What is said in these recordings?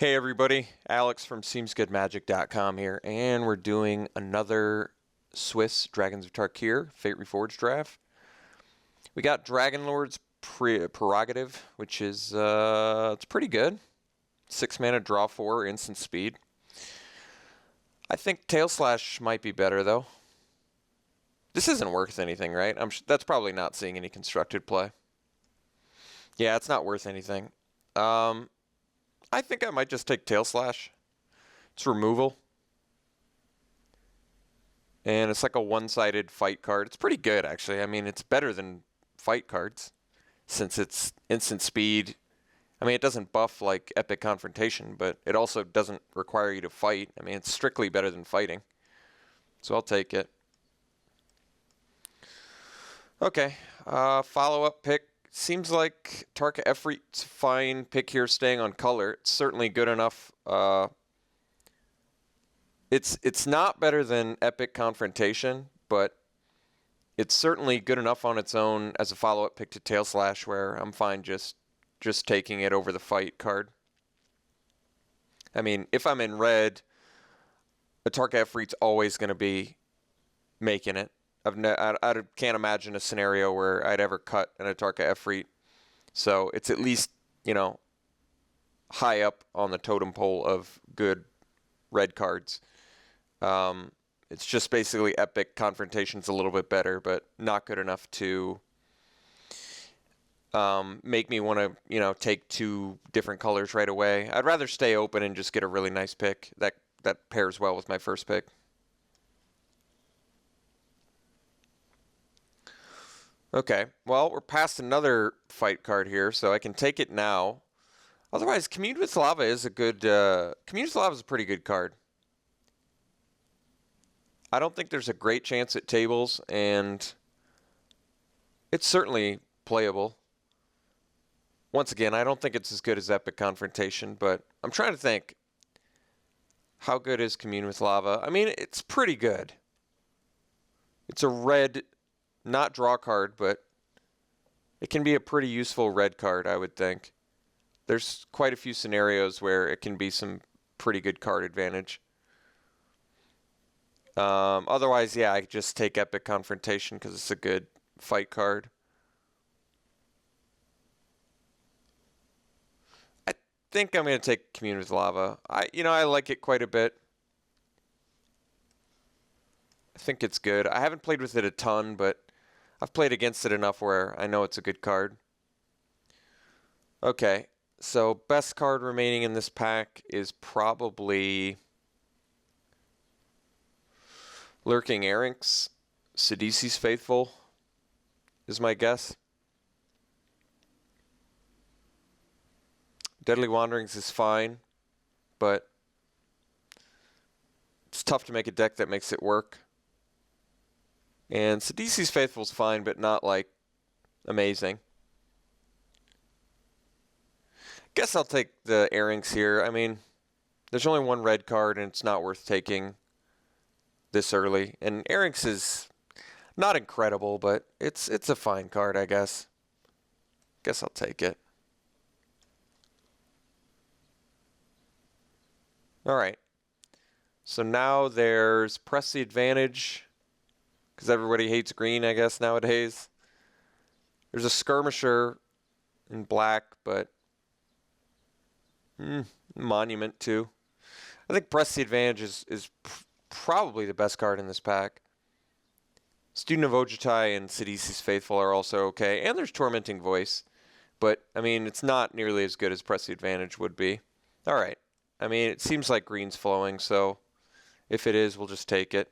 Hey everybody, Alex from SeemsGoodMagic.com here, and we're doing another Swiss Dragons of Tarkir Fate Reforged draft. We got Dragon Lord's Prerogative, which is it's pretty good. 6 mana, draw 4, instant speed. I think Tail Slash might be better though. This isn't worth anything, right? That's probably not seeing any constructed play. Yeah, it's not worth anything. I think I might just take Tail Slash. It's removal. And it's like a one-sided fight card. It's pretty good, actually. I mean, it's better than fight cards since it's instant speed. I mean, it doesn't buff like Epic Confrontation, but it also doesn't require you to fight. I mean, it's strictly better than fighting. So I'll take it. Okay, follow-up pick. Seems like Tarkir Efreet's fine pick here, staying on color. It's certainly good enough. It's not better than Epic Confrontation, but it's certainly good enough on its own as a follow-up pick to Tail Slash, where I'm fine just taking it over the fight card. I mean, if I'm in red, a Tarkir Efreet's always going to be making it. I can't imagine a scenario where I'd ever cut an Tarkir Efreet. So it's at least, you know, high up on the totem pole of good red cards. It's just basically Epic Confrontation's a little bit better, but not good enough to make me want to, you know, take two different colors right away. I'd rather stay open and just get a really nice pick that pairs well with my first pick. Okay, well, we're past another fight card here, so I can take it now. Otherwise, Commune with Lava is a good... Commune with Lava is a pretty good card. I don't think there's a great chance at tables, and it's certainly playable. Once again, I don't think it's as good as Epic Confrontation, but I'm trying to think. How good is Commune with Lava? I mean, it's pretty good. It's a red... not draw card, but it can be a pretty useful red card, I would think. There's quite a few scenarios where it can be some pretty good card advantage. Otherwise, yeah, I just take Epic Confrontation because it's a good fight card. I think I'm going to take Commune with Lava. I like it quite a bit. I think it's good. I haven't played with it a ton, but I've played against it enough where I know it's a good card. Okay, so best card remaining in this pack is probably Lurking Erranks. Sidisi's Faithful is my guess. Deadly Wanderings is fine, but it's tough to make a deck that makes it work. And Sidisi's Faithful is fine, but not, like, amazing. Guess I'll take the Erranks here. I mean, there's only one red card, and it's not worth taking this early. And Erranks is not incredible, but it's a fine card, I guess. Guess I'll take it. All right. So now there's Press the Advantage, because everybody hates green, I guess, nowadays. There's a Skirmisher in black, but Monument too. I think Press the Advantage is probably the best card in this pack. Student of Ojutai and Sidisi's Faithful are also okay, and there's Tormenting Voice, but I mean, it's not nearly as good as Press the Advantage would be. All right. I mean, it seems like green's flowing, so if it is, we'll just take it.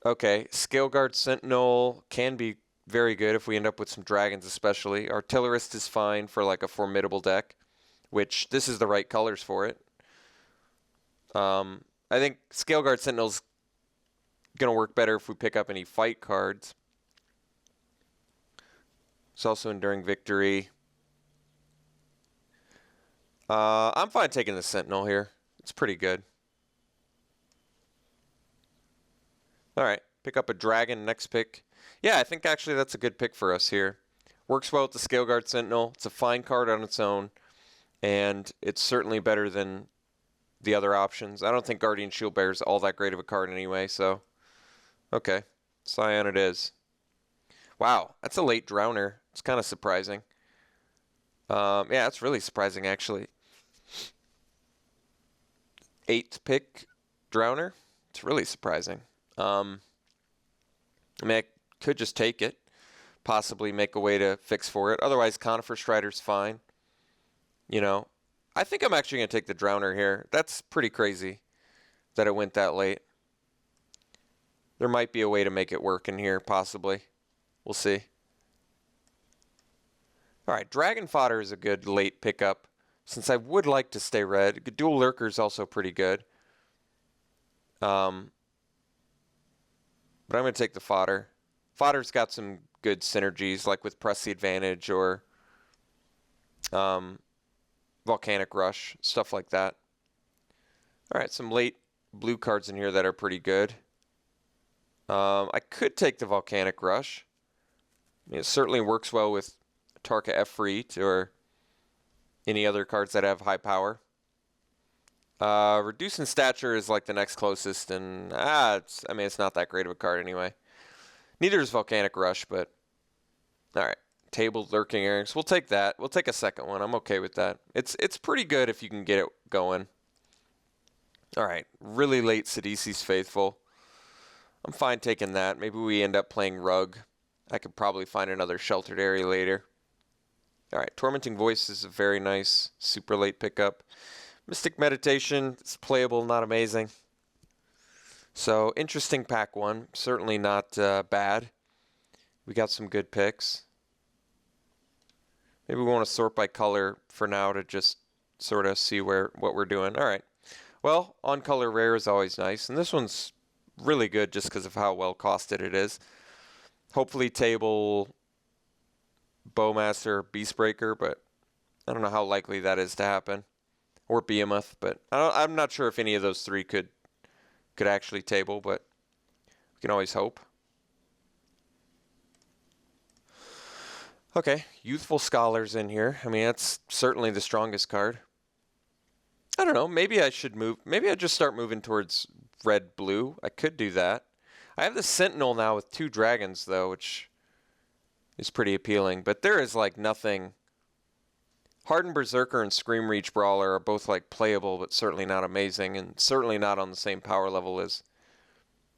Okay, Scaleguard Sentinel can be very good if we end up with some dragons especially. Artillerist is fine for like a formidable deck, which this is the right colors for it. I think Scaleguard Sentinel's going to work better if we pick up any fight cards. It's also Enduring Victory. I'm fine taking the Sentinel here. It's pretty good. All right, pick up a dragon next pick. Yeah, I think actually that's a good pick for us here. Works well with the Scaleguard Sentinel. It's a fine card on its own. and it's certainly better than the other options. I don't think Guardian Shield Bearer is all that great of a card anyway, so okay. Scion it is. Wow, that's a late Drowner. It's kind of surprising. Yeah, it's really surprising actually. 8th pick Drowner. It's really surprising. I mean, I could just take it, possibly make a way to fix for it. Otherwise, Conifer Strider's fine. You know, I think I'm actually going to take the Drowner here. That's pretty crazy that it went that late. There might be a way to make it work in here, possibly. We'll see. All right, Dragon Fodder is a good late pickup, since I would like to stay red. Dual Lurker is also pretty good. But I'm going to take the Fodder. Fodder's got some good synergies, like with Press the Advantage or Volcanic Rush, stuff like that. All right, some late blue cards in here that are pretty good. I could take the Volcanic Rush. I mean, it certainly works well with Tarka Efreet or any other cards that have high power. Reducing Stature is like the next closest, and I mean, it's not that great of a card anyway. Neither is Volcanic Rush, but all right. Tabled Lurking Earrings. We'll take that. We'll take a second one. I'm okay with that. It's pretty good if you can get it going. All right. Really late Sidisi's Faithful. I'm fine taking that. Maybe we end up playing Rug. I could probably find another sheltered area later. All right. Tormenting Voice is a very nice super late pickup. Mystic Meditation is playable, not amazing. So interesting pack one. Certainly not bad. We got some good picks. Maybe we want to sort by color for now to just sort of see what we're doing. All right. Well, on color rare is always nice. And this one's really good just because of how well costed it is. Hopefully table Bowmaster, Beastbreaker, but I don't know how likely that is to happen. Or Behemoth, but I'm not sure if any of those three could actually table, but we can always hope. Okay, Youthful Scholar's in here. I mean, that's certainly the strongest card. I don't know. Maybe I should move. Maybe I just start moving towards red-blue. I could do that. I have the Sentinel now with 2 dragons, though, which is pretty appealing. But there is, like, nothing. Hardened Berserker and Scream Reach Brawler are both, like, playable, but certainly not amazing, and certainly not on the same power level as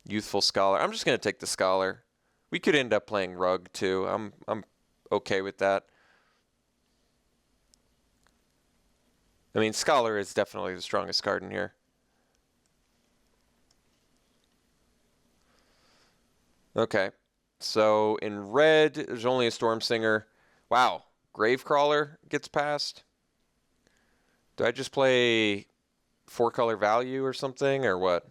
Youthful Scholar. I'm just going to take the Scholar. We could end up playing Rug, too. I'm okay with that. I mean, Scholar is definitely the strongest card in here. Okay. So in red, there's only a Storm Singer. Wow. Gravecrawler gets passed. Do I just play 4-color value or something, or what?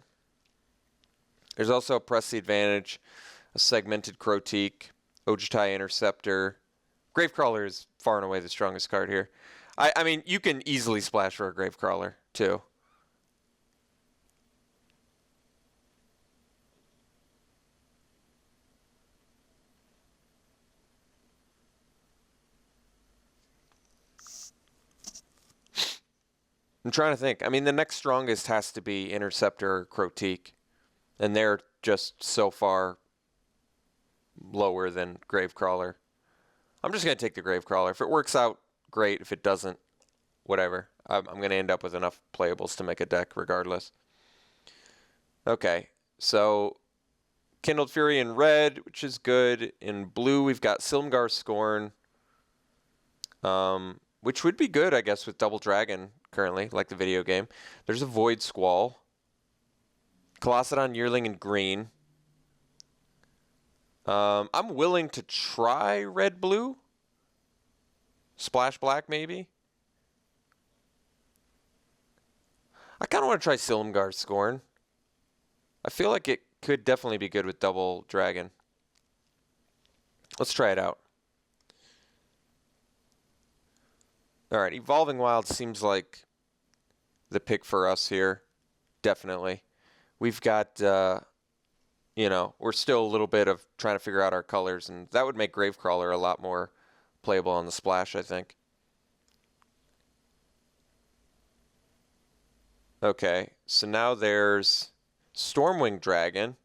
There's also a Press the Advantage, a Segmented Crotique, Ojutai Interceptor. Gravecrawler is far and away the strongest card here. I mean, you can easily splash for a Gravecrawler, too. I'm trying to think. I mean, the next strongest has to be Interceptor or Crotique. And they're just so far lower than Gravecrawler. I'm just going to take the Gravecrawler. If it works out, great. If it doesn't, whatever. I'm going to end up with enough playables to make a deck regardless. Okay, so Kindled Fury in red, which is good. In blue, we've got Silumgar Scorn, which would be good, I guess, with Double Dragon currently, like the video game. There's a Void Squall. Colossadon Yearling in green. I'm willing to try red-blue. Splash black, maybe. I kind of want to try Silumgar Scorn. I feel like it could definitely be good with Double Dragon. Let's try it out. All right, Evolving Wild seems like the pick for us here. Definitely. We've got, you know, we're still a little bit of trying to figure out our colors, and that would make Gravecrawler a lot more playable on the splash, I think. Okay, so now there's Stormwing Dragon,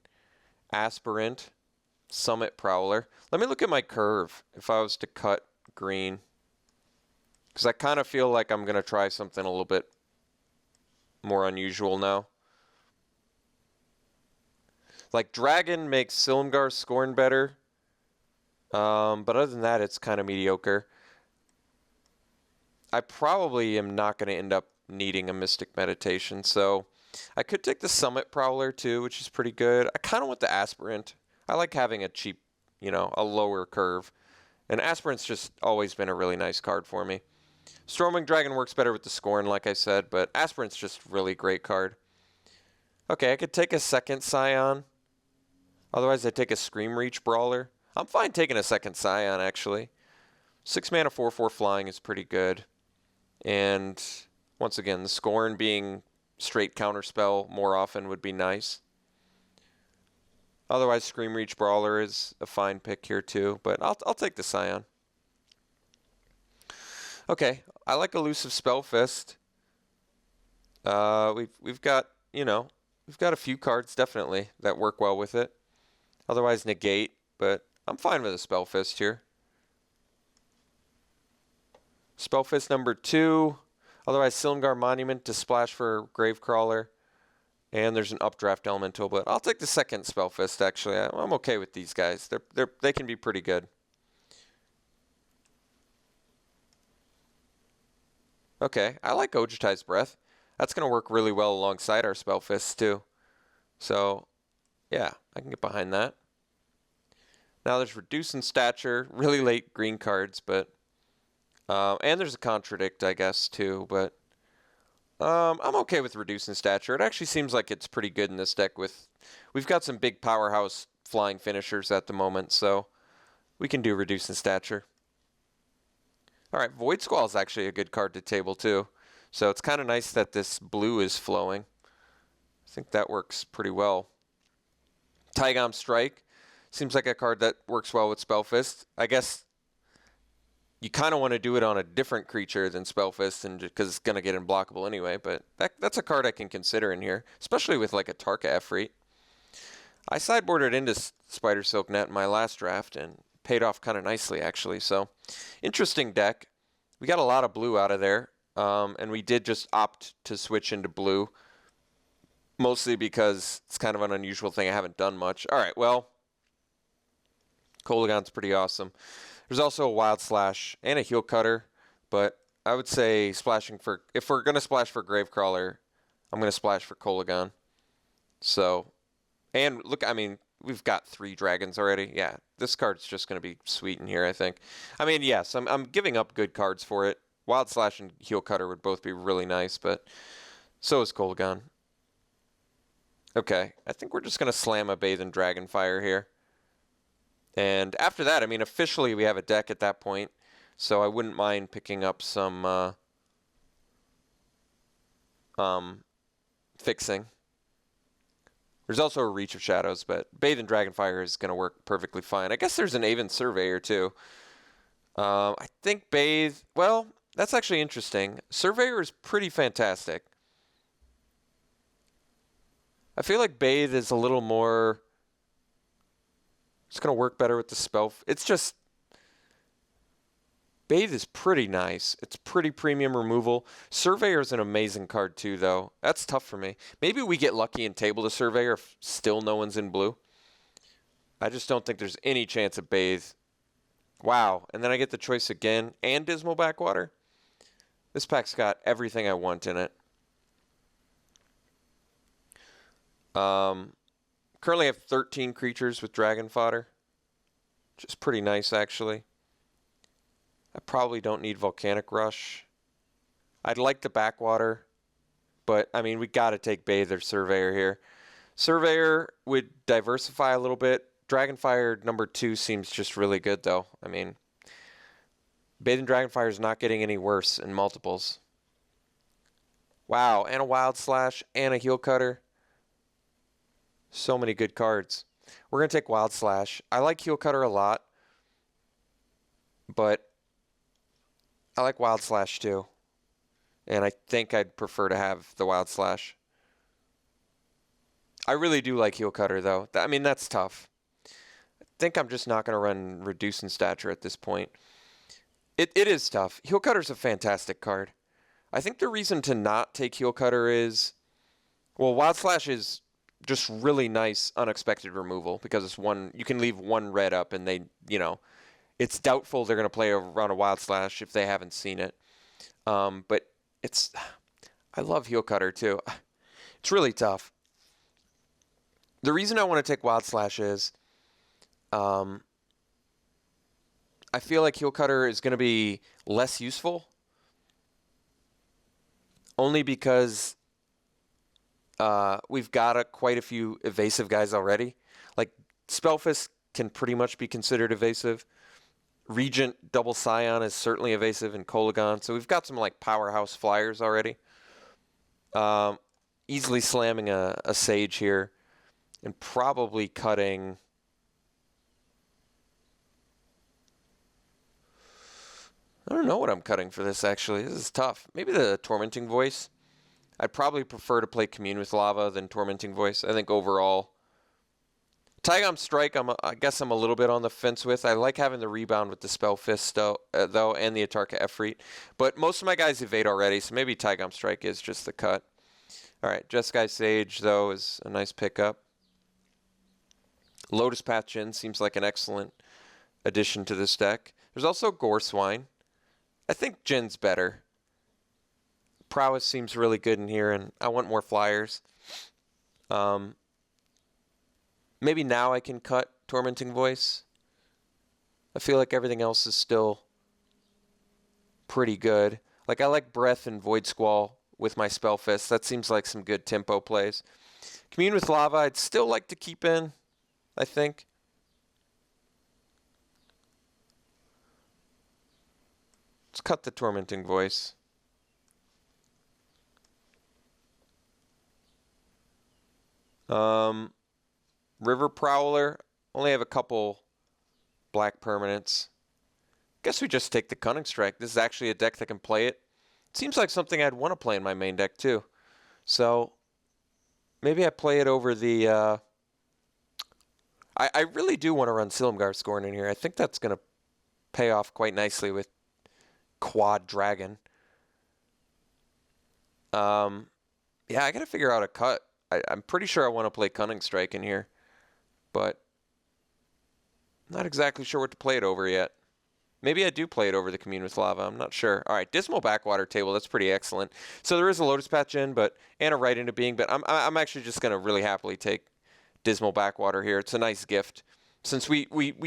Aspirant, Summit Prowler. Let me look at my curve if I was to cut green. Because I kind of feel like I'm going to try something a little bit more unusual now. Like, Dragon makes Silumgar Scorn better. But other than that, it's kind of mediocre. I probably am not going to end up needing a Mystic Meditation, so I could take the Summit Prowler too, which is pretty good. I kind of want the Aspirant. I like having a cheap, a lower curve. And Aspirant's just always been a really nice card for me. Stormwing Dragon works better with the Scorn, like I said, but Aspirant's just really great card. Okay, I could take a second Scion. Otherwise, I'd take a Scream Reach Brawler. I'm fine taking a second Scion, actually. 6 mana, 4/4 flying is pretty good. And once again, the Scorn being straight counterspell more often would be nice. Otherwise, Scream Reach Brawler is a fine pick here too, but I'll take the Scion. Okay, I like Elusive Spellfist. We've got a few cards definitely that work well with it. Otherwise, Negate, but I'm fine with a Spellfist here. Spellfist number 2. Otherwise, Silumgar Monument to splash for Gravecrawler. And there's an Updraft Elemental, but I'll take the second Spellfist, actually. I'm okay with these guys. They can be pretty good. Okay, I like Ojutai's Breath. That's going to work really well alongside our Spellfists, too. So, yeah, I can get behind that. Now there's Reduce in Stature. Really late green cards, but... and there's a Contradict, I guess, too, but I'm okay with Reduce in Stature. It actually seems like it's pretty good in this deck. We've got some big powerhouse flying finishers at the moment, so we can do Reduce in Stature. All right, Void Squall is actually a good card to table, too. So it's kind of nice that this blue is flowing. I think that works pretty well. Taigam Strike seems like a card that works well with Spellfist. I guess you kind of want to do it on a different creature than Spellfist, and because it's going to get unblockable anyway, but that's a card I can consider in here, especially with like a Tarka Efreet. I sideboarded into Spider Silk Net in my last draft and paid off kind of nicely, actually. So, interesting deck. We got a lot of blue out of there, and we did just opt to switch into blue, mostly because it's kind of an unusual thing. I haven't done much. All right, well, Kolagon's pretty awesome. There's also a Wild Slash and a Heel Cutter, but I would say if we're going to splash for Gravecrawler, I'm going to splash for Kolagon. So, and look, I mean, we've got 3 dragons already. Yeah, this card's just going to be sweet in here, I think. I mean, yes, I'm giving up good cards for it. Wild Slash and Heel Cutter would both be really nice, but so is Kolagon. Okay, I think we're just going to slam a Bathe in Dragonfire here. And after that, I mean, officially we have a deck at that point, so I wouldn't mind picking up some fixing. There's also a Reach of Shadows, but Bathe in Dragonfire is going to work perfectly fine. I guess there's an Aven Surveyor, too. I think Bathe, well, that's actually interesting. Surveyor is pretty fantastic. I feel like Bathe is a little more... It's going to work better with the spell. It's just... Bathe is pretty nice. It's pretty premium removal. Surveyor is an amazing card too, though. That's tough for me. Maybe we get lucky and table the Surveyor if still no one's in blue. I just don't think there's any chance of Bathe. Wow. And then I get the choice again. And Dismal Backwater. This pack's got everything I want in it. Currently I have 13 creatures with Dragon Fodder. Which is pretty nice, actually. I probably don't need Volcanic Rush. I'd like the Backwater, but, I mean, we got to take Bathe or Surveyor here. Surveyor would diversify a little bit. Dragonfire number 2 seems just really good, though. I mean, Bathe in Dragonfire is not getting any worse in multiples. Wow, and a Wild Slash, and a Heel Cutter. So many good cards. We're going to take Wild Slash. I like Heel Cutter a lot, but I like Wild Slash too. And I think I'd prefer to have the Wild Slash. I really do like Heel Cutter, though. I mean, that's tough. I think I'm just not going to run Reduce in Stature at this point. It is tough. Heel Cutter's a fantastic card. I think the reason to not take Heel Cutter is, well, Wild Slash is just really nice unexpected removal because it's one, you can leave one red up and they, it's doubtful they're going to play around a Wild Slash if they haven't seen it. But I love Heel Cutter too. It's really tough. The reason I want to take Wild Slash is I feel like Heel Cutter is going to be less useful only because we've got quite a few evasive guys already. Like Spellfist can pretty much be considered evasive. Regent Double Scion is certainly evasive, and Kolagon. So we've got some like powerhouse flyers already. Easily slamming a Sage here and probably cutting. I don't know what I'm cutting for this, actually. This is tough. Maybe the Tormenting Voice. I'd probably prefer to play Commune with Lava than Tormenting Voice. I think overall. Taigam Strike, I guess I'm a little bit on the fence with. I like having the rebound with the Spellfist, though, and the Atarka Efreet. But most of my guys evade already, so maybe Taigam Strike is just the cut. All right, Jeskai Sage, though, is a nice pickup. Lotus Path Jin seems like an excellent addition to this deck. There's also Gore Swine. I think Jin's better. Prowess seems really good in here, and I want more flyers. Maybe now I can cut Tormenting Voice. I feel like everything else is still pretty good. Like, I like Breath and Void Squall with my Spellfist. That seems like some good tempo plays. Commune with Lava, I'd still like to keep in, I think. Let's cut the Tormenting Voice. River Prowler. Only have a couple black permanents. Guess we just take the Cunning Strike. This is actually a deck that can play it. It seems like something I'd want to play in my main deck too. So maybe I play it over the... I really do want to run Silumgar Scorn in here. I think that's going to pay off quite nicely with Quad Dragon. Yeah, I got to figure out a cut. I'm pretty sure I want to play Cunning Strike in here, but not exactly sure what to play it over yet. Maybe I do play it over the Commune with Lava. I'm not sure. All right, Dismal Backwater Table. That's pretty excellent. So there is a Lotus Patch in, and a Right into Being, but I'm actually just going to really happily take Dismal Backwater here. It's a nice gift since we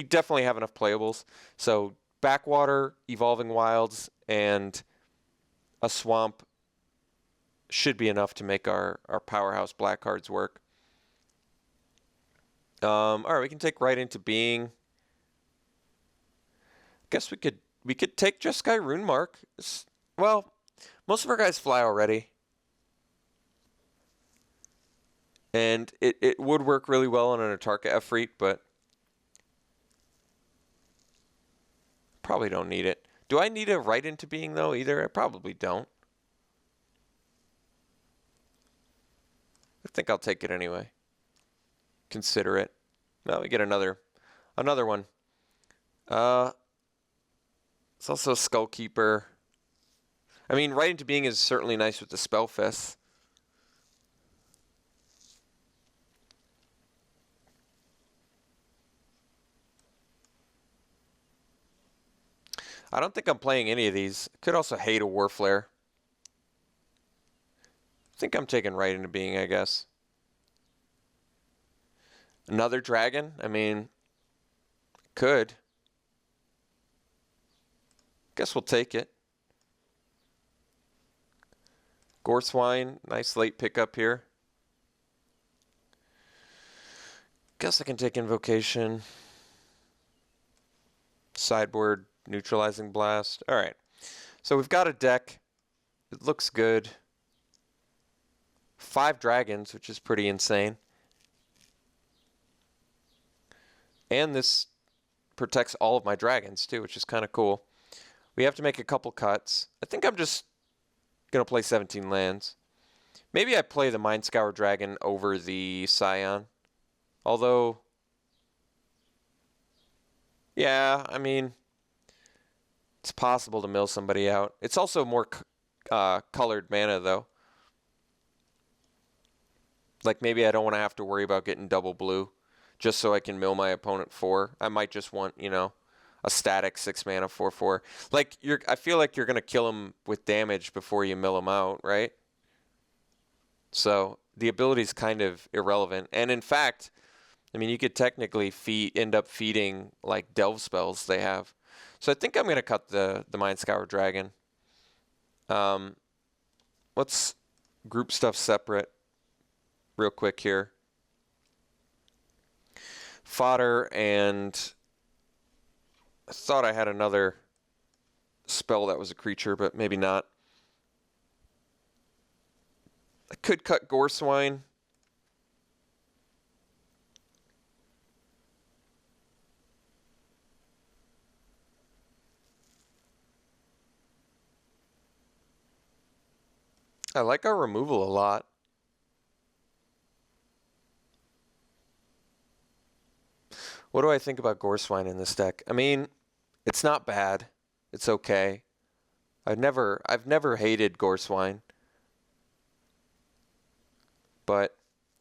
definitely have enough playables. So Backwater, Evolving Wilds, and a Swamp should be enough to make our powerhouse black cards work. All right, we can take Right into Being. Guess we could take Jeskai Runemark. Well, most of our guys fly already. And it would work really well on an Atarka Efreet, but probably don't need it. Do I need a Right into Being, though, either? I probably don't. I think I'll take it anyway. Consider it. Now we get another one. It's also Skullkeeper. I mean, Right into Being is certainly nice with the Spellfist. I don't think I'm playing any of these. Could also hate a Warflare. I think I'm taking Right into Being, I guess. Another dragon? I mean, could. Guess we'll take it. Goreswine, nice late pickup here. Guess I can take Invocation. Sideboard, Neutralizing Blast. All right. So we've got a deck. It looks good. 5 dragons, which is pretty insane. And this protects all of my dragons, too, which is kind of cool. We have to make a couple cuts. I think I'm just Gonna play 17 lands. Maybe I play the Mind Scour Dragon over the Scion. Although, yeah, I mean, it's possible to mill somebody out. It's also more colored mana, though. Like, maybe I don't want to have to worry about getting double blue just so I can mill my opponent 4. I might just want, a static 6 mana 4/4. Like, I feel like you're going to kill him with damage before you mill him out, right? So the ability is kind of irrelevant. And in fact, I mean, you could technically end up feeding like delve spells they have. So I think I'm going to cut the Mind Scour Dragon. Let's group stuff separate real quick here. Fodder, and I thought I had another spell that was a creature, but maybe not. I could cut Goreswine. I like our removal a lot. What do I think about Goreswine in this deck? I mean, it's not bad. It's okay. I've never hated Goreswine. But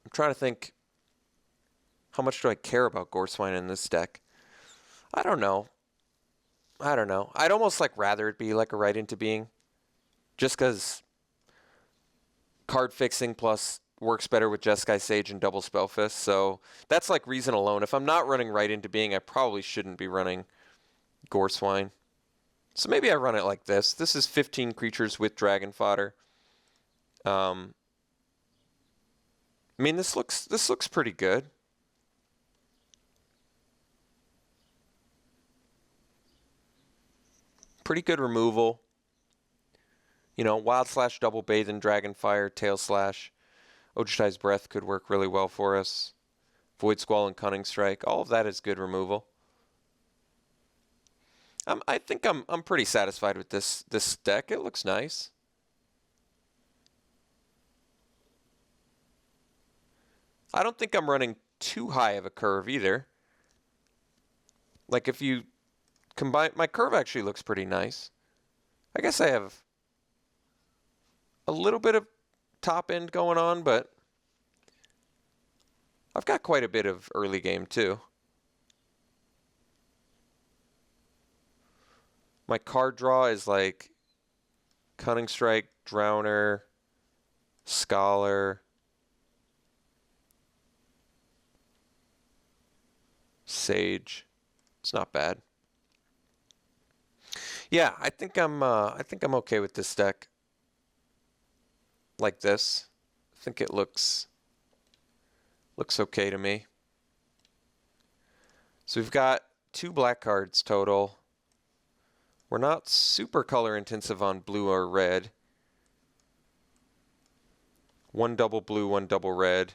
I'm trying to think, how much do I care about Goreswine in this deck? I don't know. I'd almost rather it be like a right into being. Just because card fixing plus works better with Jeskai Sage and double Spellfist. So that's like reason alone. If I'm not running right into being, I probably shouldn't be running Goreswine. So maybe I run it like this. This is 15 creatures with dragon fodder. I mean, this looks pretty good. Pretty good removal. Wild Slash, Double Bathe in Dragonfire, Tail Slash. Ojutai's Breath could work really well for us. Void Squall and Cunning Strike. All of that is good removal. I think I'm pretty satisfied with this deck. It looks nice. I don't think I'm running too high of a curve either. Like if you combine, my curve actually looks pretty nice. I guess I have a little bit of top end going on, but I've got quite a bit of early game too. My card draw is like Cunning Strike, Drowner, Scholar, Sage. It's not bad. Yeah, I think I'm okay with this deck. Like this. I think it looks okay to me. So we've got 2 black cards total. We're not super color intensive on blue or red. 1 double blue, 1 double red.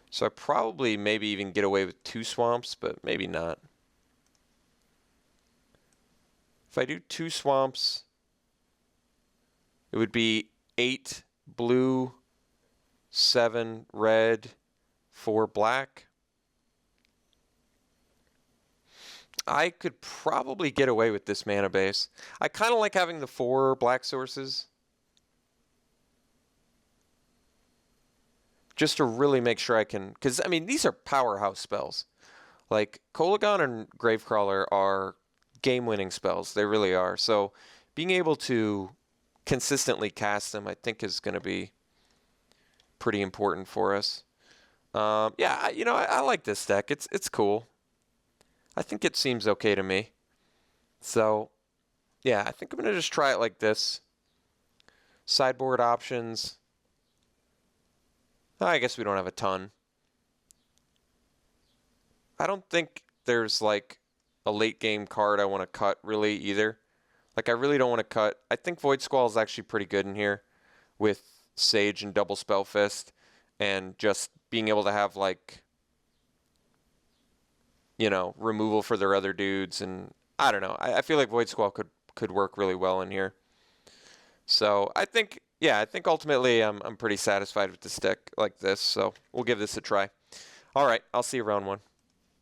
So I probably maybe even get away with 2 swamps, but maybe not. If I do 2 swamps, it would be 8 blue, 7 red, 4 black. I could probably get away with this mana base. I kind of like having the 4 black sources. Just to really make sure I can, because I mean, these are powerhouse spells. Like Kolagon and Gravecrawler are game-winning spells. They really are. So being able to consistently cast them, I think, is going to be pretty important for us. Yeah, I like this deck. It's cool. I think it seems okay to me. So, yeah, I think I'm going to just try it like this. Sideboard options. I guess we don't have a ton. I don't think there's like a late game card I want to cut really either. Like I really don't want to cut. I think Void Squall is actually pretty good in here with Sage and double Spellfist and just being able to have like, removal for their other dudes, and I don't know. I feel like Void Squall could work really well in here. So I think, yeah, I think ultimately I'm pretty satisfied with the stick like this. So we'll give this a try. All right, I'll see you round one.